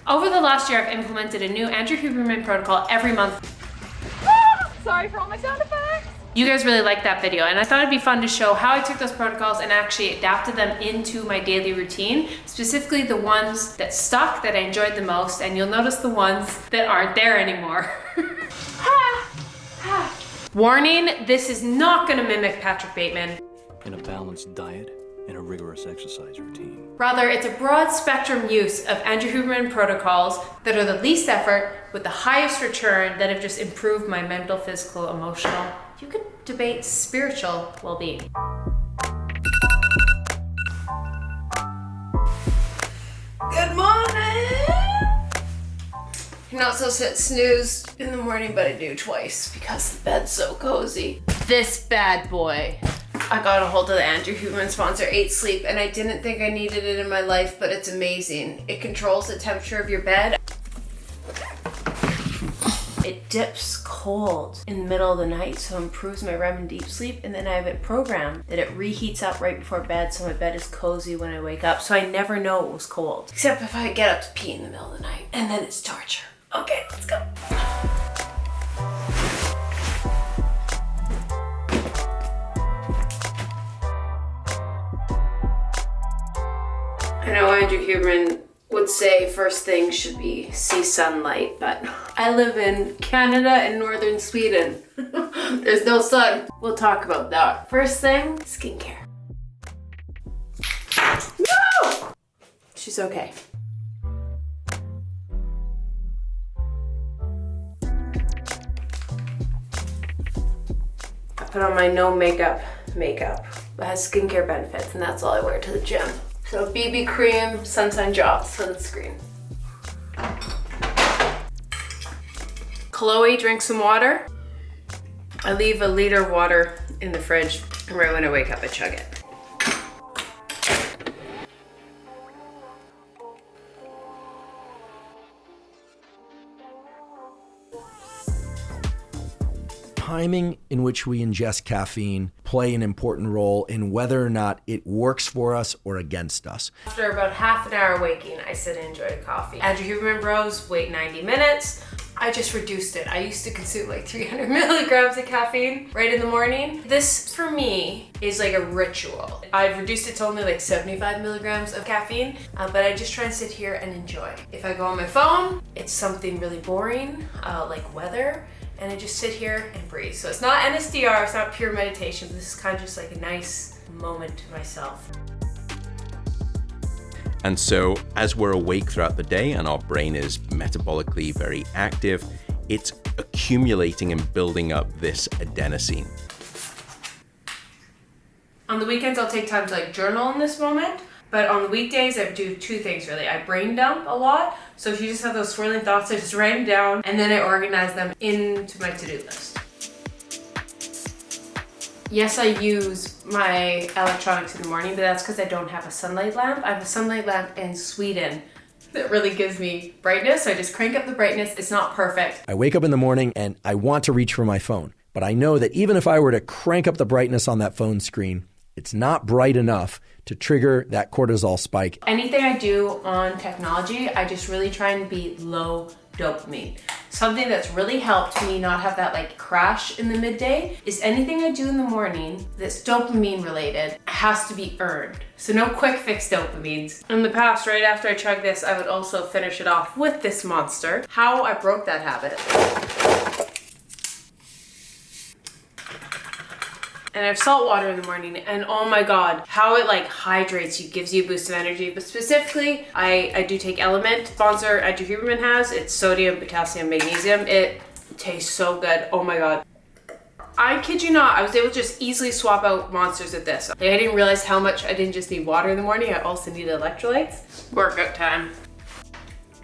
Over the last year, I've implemented a new Andrew Huberman protocol every month. Sorry for all my sound effects. You guys really liked that video, and I thought it'd be fun to show how I took those protocols and actually adapted them into my daily routine, specifically the ones that stuck, that I enjoyed the most, and you'll notice the ones that aren't there anymore. Warning, this is not gonna mimic Patrick Bateman. In a balanced diet and a rigorous exercise routine. Rather, it's a broad spectrum use of Andrew Huberman protocols that are the least effort with the highest return that have just improved my mental, physical, emotional, you could debate spiritual well-being. Good morning! You're not supposed to hit snooze in the morning, but I do twice because the bed's so cozy. This bad boy. I got a hold of the Andrew Huberman sponsor, 8 Sleep, and I didn't think I needed it in my life, but it's amazing. It controls the temperature of your bed. It dips cold in the middle of the night, so it improves my REM and deep sleep, and then I have it programmed that it reheats up right before bed, so my bed is cozy when I wake up, so I never know it was cold. Except if I get up to pee in the middle of the night, and then it's torture. Okay, let's go. I know Andrew Huberman would say first thing should be see sunlight, but I live in Canada and northern Sweden. There's no sun. We'll talk about that. First thing, skincare. No! She's okay. I put on my no makeup that has skincare benefits, and that's all I wear to the gym. So BB cream, sunshine drops, sunscreen. Chloe, drink some water. I leave a liter of water in the fridge, and right when I wake up, I chug it. Timing in which we ingest caffeine play an important role in whether or not it works for us or against us. After about half an hour waking, I sit and enjoy a coffee. Andrew Huberman Bros, wait 90 minutes. I just reduced it. I used to consume like 300 milligrams of caffeine right in the morning. This, for me, is like a ritual. I've reduced it to only like 75 milligrams of caffeine, but I just try and sit here and enjoy. If I go on my phone, it's something really boring, like weather, and I just sit here and breathe. So it's not NSDR, it's not pure meditation, but this is kind of just like a nice moment to myself. And so as we're awake throughout the day and our brain is metabolically very active, it's accumulating and building up this adenosine. On the weekends, I'll take time to like journal in this moment. But on the weekdays, I do 2 things really. I brain dump a lot. So if you just have those swirling thoughts, I just write them down and then I organize them into my to-do list. Yes, I use my electronics in the morning, but that's because I don't have a sunlight lamp. I have a sunlight lamp in Sweden that really gives me brightness. So I just crank up the brightness. It's not perfect. I wake up in the morning and I want to reach for my phone, but I know that even if I were to crank up the brightness on that phone screen, it's not bright enough to trigger that cortisol spike. Anything I do on technology, I just really try and be low dopamine. Something that's really helped me not have that like crash in the midday is anything I do in the morning that's dopamine related has to be earned. So no quick fix dopamines. In the past, right after I chug this, I would also finish it off with this monster. How I broke that habit. And I have salt water in the morning, and oh my God, how it like hydrates you, gives you a boost of energy. But specifically, I do take Element. Sponsor Andrew Huberman has, it's sodium, potassium, magnesium. It tastes so good, oh my God. I kid you not, I was able to just easily swap out monsters with this. Like, I didn't realize how much I didn't just need water in the morning, I also needed electrolytes. Workout time.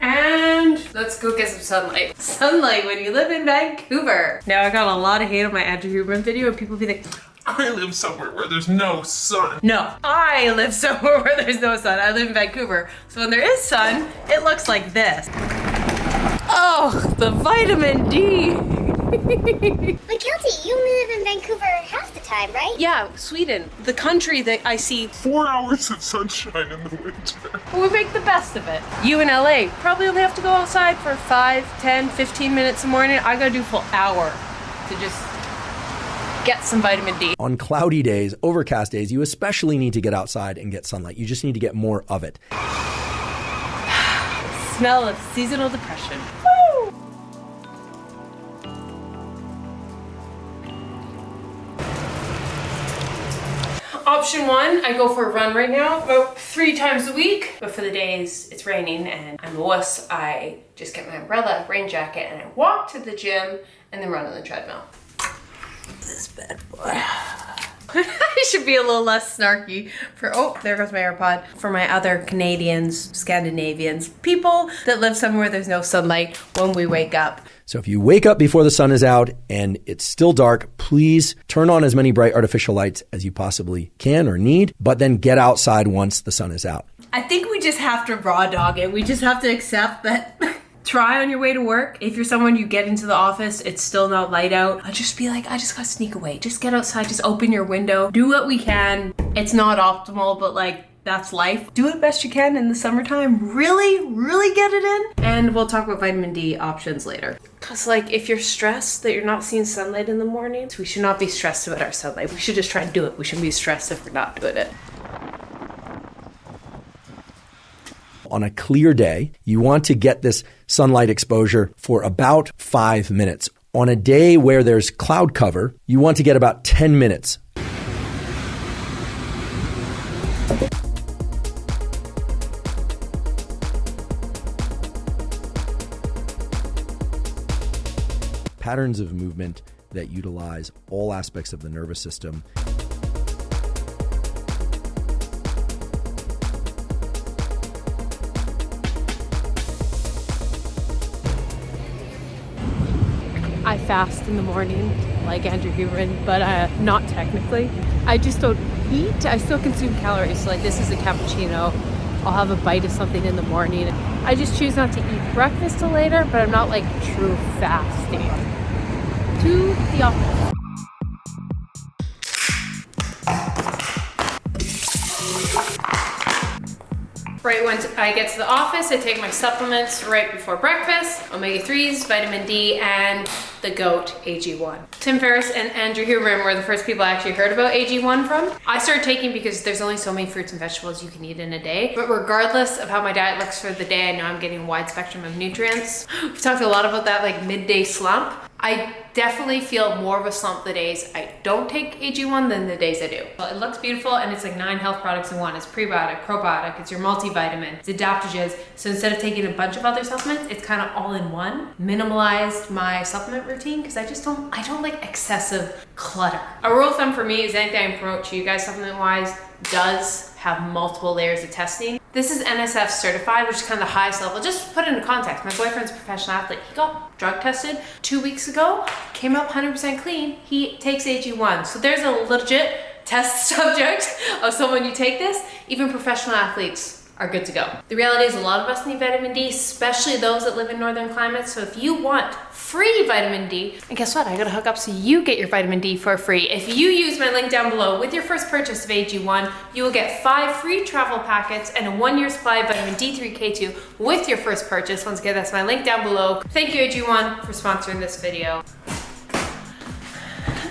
And let's go get some sunlight. Sunlight when you live in Vancouver. Now I got a lot of hate on my Andrew Huberman video and people be like, I live somewhere where there's no sun. no, I live somewhere where there's no sun. I live in Vancouver. So when there is sun, it looks like this. Oh, the vitamin D. But Kelty, you live in Vancouver half the time, right? Yeah, Sweden, the country that I see 4 hours of sunshine in the winter. we make the best of it. You in LA probably only have to go outside for 5, 10, 15 minutes in the morning. I gotta do a full hour to just get some vitamin D. On cloudy days, overcast days, you especially need to get outside and get sunlight. You just need to get more of it. Smell of seasonal depression. Woo! Option 1, I go for a run right now about 3 times a week. But for the days it's raining and I'm a wuss, I just get my umbrella, rain jacket, and I walk to the gym and then run on the treadmill. This bad boy. I should be a little less snarky for, oh, there goes my AirPod. For my other Canadians, Scandinavians, people that live somewhere there's no sunlight when we wake up. So if you wake up before the sun is out and it's still dark, please turn on as many bright artificial lights as you possibly can or need, but then get outside once the sun is out. I think we just have to raw dog it. We just have to accept that. Try on your way to work. If you're someone, you get into the office, it's still not light out. I'll just be like, I just gotta sneak away. Just get outside, just open your window. Do what we can. It's not optimal, but like, that's life. Do it best you can in the summertime. Really, really get it in. And we'll talk about vitamin D options later. Cause like, if you're stressed that you're not seeing sunlight in the mornings, we should not be stressed about our sunlight. We should just try and do it. We shouldn't be stressed if we're not doing it. On a clear day, you want to get this sunlight exposure for about 5 minutes. On a day where there's cloud cover, you want to get about 10 minutes. Patterns of movement that utilize all aspects of the nervous system. I fast in the morning like Andrew Huberman, but not technically. I just don't eat. I still consume calories. So like this is a cappuccino. I'll have a bite of something in the morning. I just choose not to eat breakfast till later, but I'm not like true fasting. To the office. Right when I get to the office, I take my supplements right before breakfast, omega-3s, vitamin D, and the GOAT, AG1. Tim Ferriss and Andrew Huberman were the first people I actually heard about AG1 from. I started taking because there's only so many fruits and vegetables you can eat in a day. But regardless of how my diet looks for the day, I know I'm getting a wide spectrum of nutrients. We've talked a lot about that like midday slump. I definitely feel more of a slump the days I don't take AG1 than the days I do. Well, it looks beautiful and it's like 9 health products in one. It's prebiotic, probiotic, it's your multivitamin, it's adaptogens. So instead of taking a bunch of other supplements, it's kind of all in one. Minimalized my supplement routine because I don't like excessive clutter. A rule of thumb for me is anything I promote to you guys supplement wise does have multiple layers of testing. This is NSF certified, which is kind of the highest level. Just to put it into context, my boyfriend's a professional athlete. He got drug tested 2 weeks ago, came up 100% clean. He takes AG1. So there's a legit test subject of someone you take this. Even professional athletes are good to go. The reality is a lot of us need vitamin D, especially those that live in northern climates. So if you want free vitamin D, and guess what? I got a hookup so you get your vitamin D for free. If you use my link down below with your first purchase of AG1, you will get 5 free travel packets and a 1-year supply of vitamin D3, K2 with your first purchase. Once again, that's my link down below. Thank you AG1 for sponsoring this video.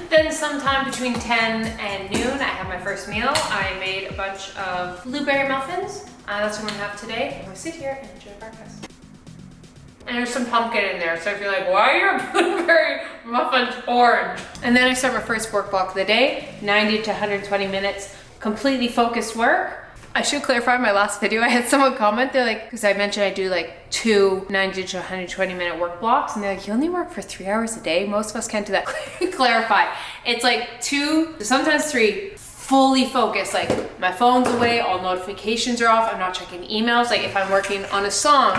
Then sometime between 10 and noon, I have my first meal. I made a bunch of blueberry muffins. That's what I'm gonna have today. I'm gonna sit here and enjoy breakfast. And there's some pumpkin in there, so if you're like, why are your blueberry muffins orange? And then I start my first work block of the day, 90 to 120 minutes, completely focused work. I should clarify my last video. I had someone comment, they're like, because I mentioned I do like 2 90 to 120 minute work blocks, and they're like, you only work for 3 hours a day? Most of us can't do that. Clarify. It's like 2, sometimes 3, fully focused. Like my phone's away, all notifications are off, I'm not checking emails. Like if I'm working on a song,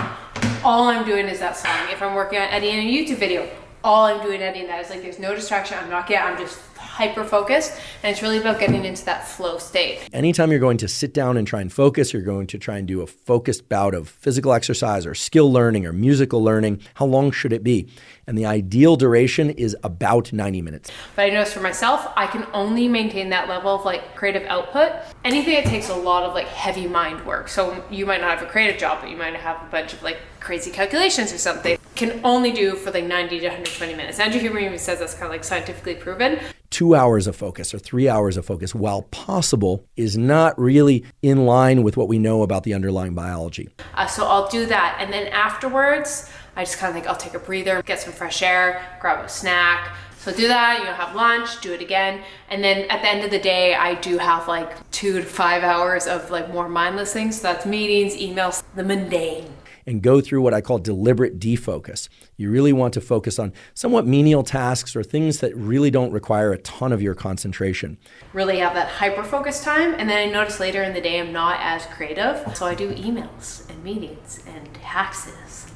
all I'm doing is that song. If I'm working on editing a YouTube video, all I'm doing editing that. It's like there's no distraction. I'm just hyper-focused, and it's really about getting into that flow state. Anytime you're going to sit down and try and focus, you're going to try and do a focused bout of physical exercise or skill learning or musical learning. How long should it be? And the ideal duration is about 90 minutes. But I noticed for myself, I can only maintain that level of like creative output. Anything that takes a lot of like heavy mind work. So you might not have a creative job, but you might have a bunch of like crazy calculations or something. Can only do for like 90 to 120 minutes. Andrew Huberman even says that's kind of like scientifically proven. 2 hours of focus or 3 hours of focus, while possible, is not really in line with what we know about the underlying biology. So I'll do that. And then afterwards, I just kind of like, I'll take a breather, get some fresh air, grab a snack. So do that, have lunch, do it again. And then at the end of the day, I do have like 2 to 5 hours of like more mindless things. So that's meetings, emails, the mundane. And go through what I call deliberate defocus. You really want to focus on somewhat menial tasks or things that really don't require a ton of your concentration. Really have that hyper-focus time, and then I notice later in the day I'm not as creative. So I do emails and meetings and taxes.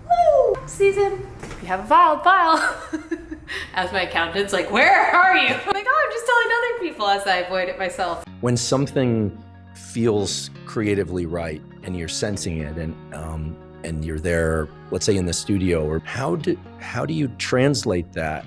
Woo! Season. If you have a file. As my accountant's like, where are you? I'm like, I'm just telling other people as I avoid it myself. When something feels creatively right and you're sensing it and you're there, let's say in the studio, or how do you translate that?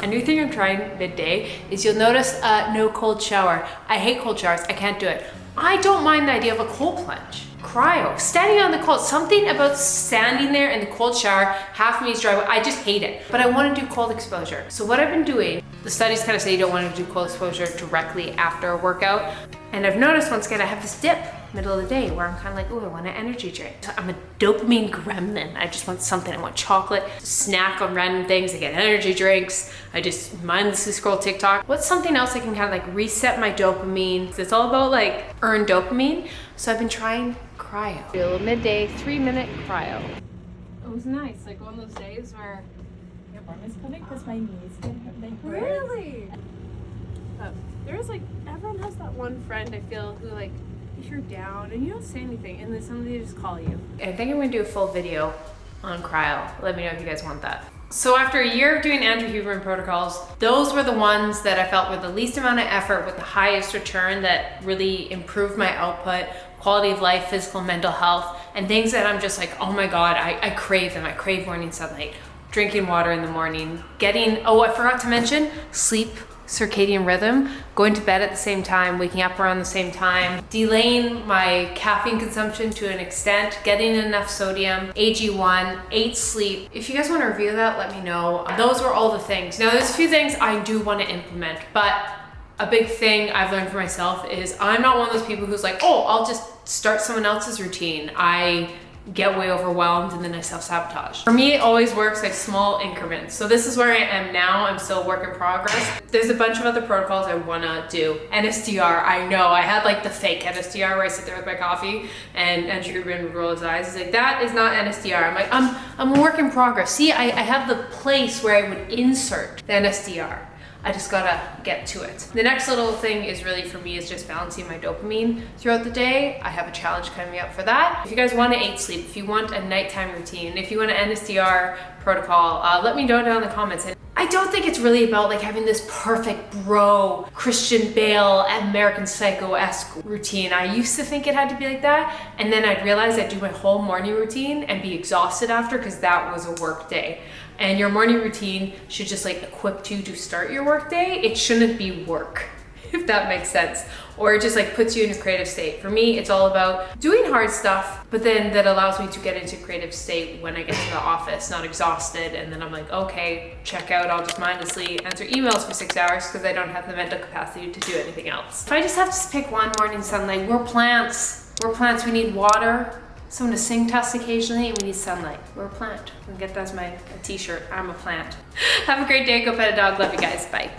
A new thing I'm trying midday is you'll notice no cold shower. I hate cold showers, I can't do it. I don't mind the idea of a cold plunge. Cryo, standing on the cold, something about standing there in the cold shower, half me is dry, I just hate it. But I want to do cold exposure. So what I've been doing, the studies kind of say you don't want to do cold exposure directly after a workout. And I've noticed once again, I have this dip middle of the day where I'm kind of like, oh, I want an energy drink. So I'm a dopamine gremlin. I just want something. I want chocolate, snack on random things. I get energy drinks. I just mindlessly scroll TikTok. What's something else I can kind of like reset my dopamine? It's all about like earn dopamine. So I've been trying cryo. Do a midday 3-minute cryo. It was nice, like one of those days where Your arm is coming because my knees get hurt. really? There's like, everyone has that one friend I feel who like, if you're down and you don't say anything and then somebody just call you. I think I'm gonna do a full video on cryo. Let me know if you guys want that. So after a year of doing Andrew Huberman protocols, those were the ones that I felt were the least amount of effort with the highest return that really improved my output, quality of life, physical, mental health, and things that I'm just like, oh my God, I crave them. I crave morning sunlight, drinking water in the morning, I forgot to mention sleep, circadian rhythm, going to bed at the same time, waking up around the same time, delaying my caffeine consumption to an extent, getting enough sodium, AG1, 8 sleep. If you guys want to review that, let me know. Those were all the things. Now there's a few things I do want to implement, but a big thing I've learned for myself is I'm not one of those people who's like, oh, I'll just start someone else's routine. I get way overwhelmed and then I self-sabotage. For me, it always works like small increments. So this is where I am now. I'm still a work in progress. There's a bunch of other protocols I wanna do. NSDR, I know. I had like the fake NSDR where I sit there with my coffee and Andrew Huberman would roll his eyes. He's like, that is not NSDR. I'm like, I'm a work in progress. See, I have the place where I would insert the NSDR. I just gotta get to it. The next little thing is really for me is just balancing my dopamine throughout the day. I have a challenge coming up for that. If you guys want to 8 sleep, if you want a nighttime routine, if you want an NSDR protocol, let me know down in the comments. And I don't think it's really about like having this perfect bro, Christian Bale, American Psycho-esque routine. I used to think it had to be like that. And then I'd realize I'd do my whole morning routine and be exhausted after because that was a work day. And your morning routine should just like equip you to start your work day. It shouldn't be work, if that makes sense. Or it just like puts you in a creative state. For me, it's all about doing hard stuff, but then that allows me to get into a creative state when I get to the office, not exhausted. And then I'm like, okay, check out, I'll just mindlessly answer emails for 6 hours because I don't have the mental capacity to do anything else. If I just have to pick one morning sunlight, we're plants. We're plants, we need water. Someone to sing to us occasionally, and we need sunlight. We're a plant. I can get that as my t-shirt. I'm a plant. Have a great day. Go pet a dog. Love you guys. Bye.